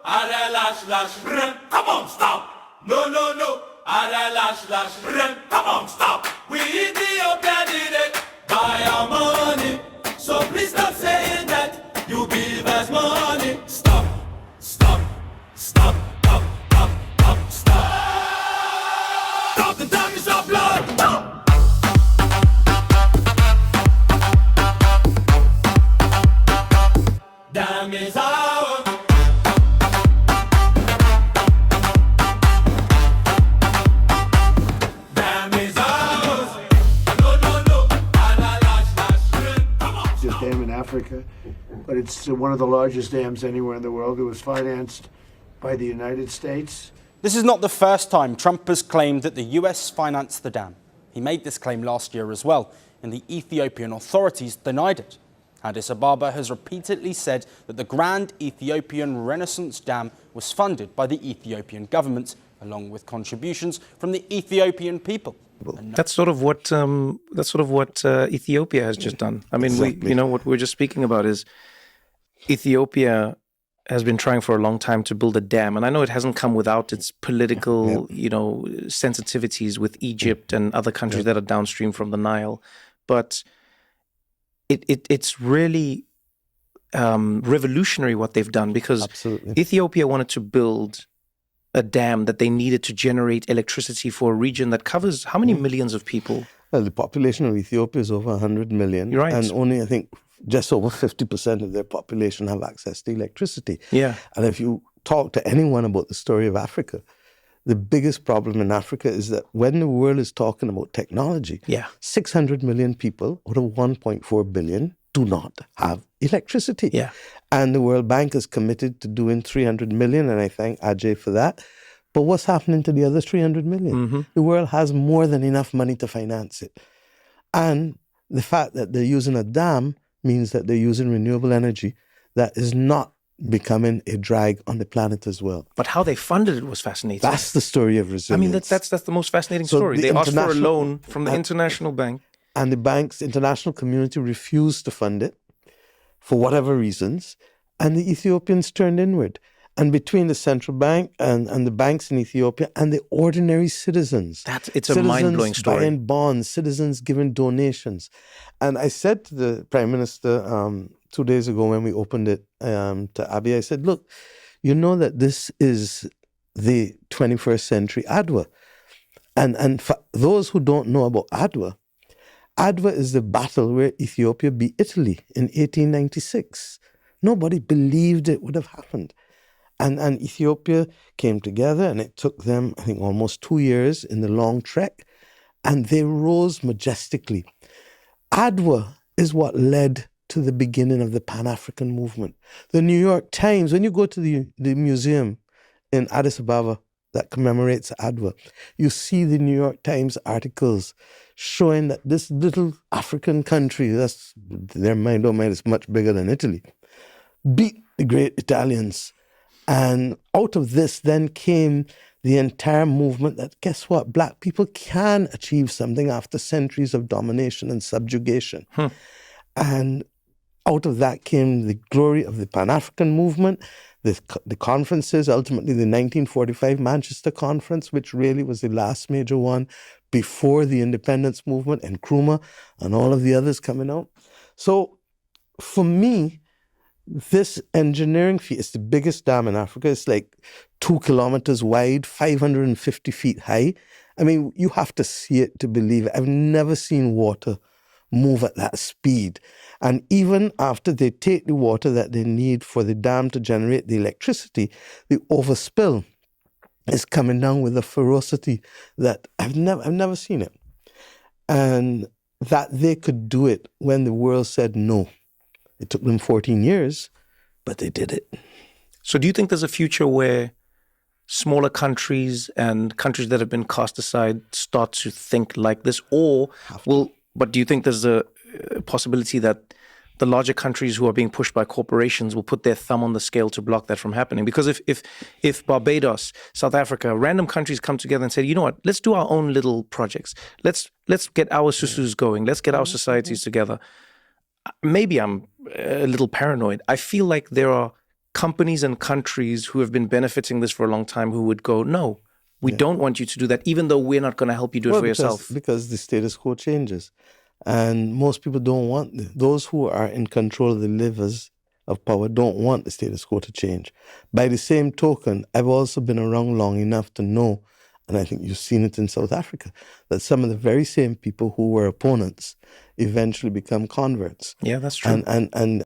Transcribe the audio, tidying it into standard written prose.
Come on, stop. No, no, no. Come on, stop. We Ethiopia did it by our money. So please stop saying that you give us money. Stop, stop, stop, stop, stop, stop, stop. Stop the time is our blood. Damn is our. Damn is ours. No, no, no. It's a dam in Africa, but it's one of the largest dams anywhere in the world. It was financed by the United States. This is not the first time Trump has claimed that the US financed the dam. He made this claim last year as well, and the Ethiopian authorities denied it. Addis Ababa has repeatedly said that the Grand Ethiopian Renaissance Dam was funded by the Ethiopian government, along with contributions from the Ethiopian people. That's sort of what Ethiopia has just done. I mean, Exactly. what we're just speaking about is Ethiopia has been trying for a long time to build a dam, and I know it hasn't come without its political, sensitivities with Egypt and other countries that are downstream from the Nile, but it's really revolutionary what they've done, because Absolutely. Ethiopia wanted to build a dam that they needed to generate electricity for a region that covers how many millions of people? Well, the population of Ethiopia is over 100 million. You're right. And only, I think, just over 50% of their population have access to electricity. Yeah. And if you talk to anyone about the story of Africa, the biggest problem in Africa is that when the world is talking about technology, 600 million people out of 1.4 billion do not have electricity. Yeah. And the World Bank is committed to doing 300 million, and I thank Ajay for that. But what's happening to the other 300 million? Mm-hmm. The world has more than enough money to finance it. And the fact that they're using a dam means that they're using renewable energy that is not becoming a drag on the planet as well. But how they funded it was fascinating. That's the story of resilience. I mean, that's the most fascinating So story. the They asked for a international- loan from the International Bank. And the bank's international community refused to fund it for whatever reasons. And the Ethiopians turned inward. And between the central bank and the banks in Ethiopia and the ordinary citizens. It's a mind-blowing story. Buying bonds, citizens giving donations. And I said to the Prime Minister 2 days ago when we opened it to Abiy, I said, look, you know that this is the 21st century Adwa. And for those who don't know about Adwa is the battle where Ethiopia beat Italy in 1896. Nobody believed it would have happened. And Ethiopia came together, and it took them, I think, almost 2 years in the long trek, and they rose majestically. Adwa is what led to the beginning of the Pan-African movement. The New York Times, when you go to the museum in Addis Ababa that commemorates Adwa, you see the New York Times articles showing that this little African country, that's their mind, oh mind, it's much bigger than Italy, beat the great Italians. And out of this then came the entire movement that, guess what, Black people can achieve something after centuries of domination and subjugation. And out of that came the glory of the Pan-African movement, the conferences, ultimately the 1945 Manchester Conference, which really was the last major one before the independence movement, and Nkrumah and all of the others coming out. So for me, this engineering feat is the biggest dam in Africa. It's like 2 kilometers wide, 550 feet high. I mean, you have to see it to believe it. I've never seen water move at that speed. And even after they take the water that they need for the dam to generate the electricity, the overspill is coming down with a ferocity that I've never seen it. And that they could do it when the world said no. It took them 14 years, but they did it. So do you think there's a future where smaller countries and countries that have been cast aside start to think like this? But do you think there's a possibility that the larger countries who are being pushed by corporations will put their thumb on the scale to block that from happening? Because if Barbados, South Africa, random countries come together and say, you know what, let's do our own little projects. Let's get our susus going. Let's get our societies together. Maybe I'm a little paranoid. I feel like there are companies and countries who have been benefiting this for a long time who would go, no, we don't want you to do that, even though we're not going to help you do it for yourself. Because the status quo changes. And most people don't want, those who are in control of the levers of power don't want the status quo to change. By the same token, I've also been around long enough to know, and I think you've seen it in South Africa, that some of the very same people who were opponents eventually become converts. Yeah, that's true. And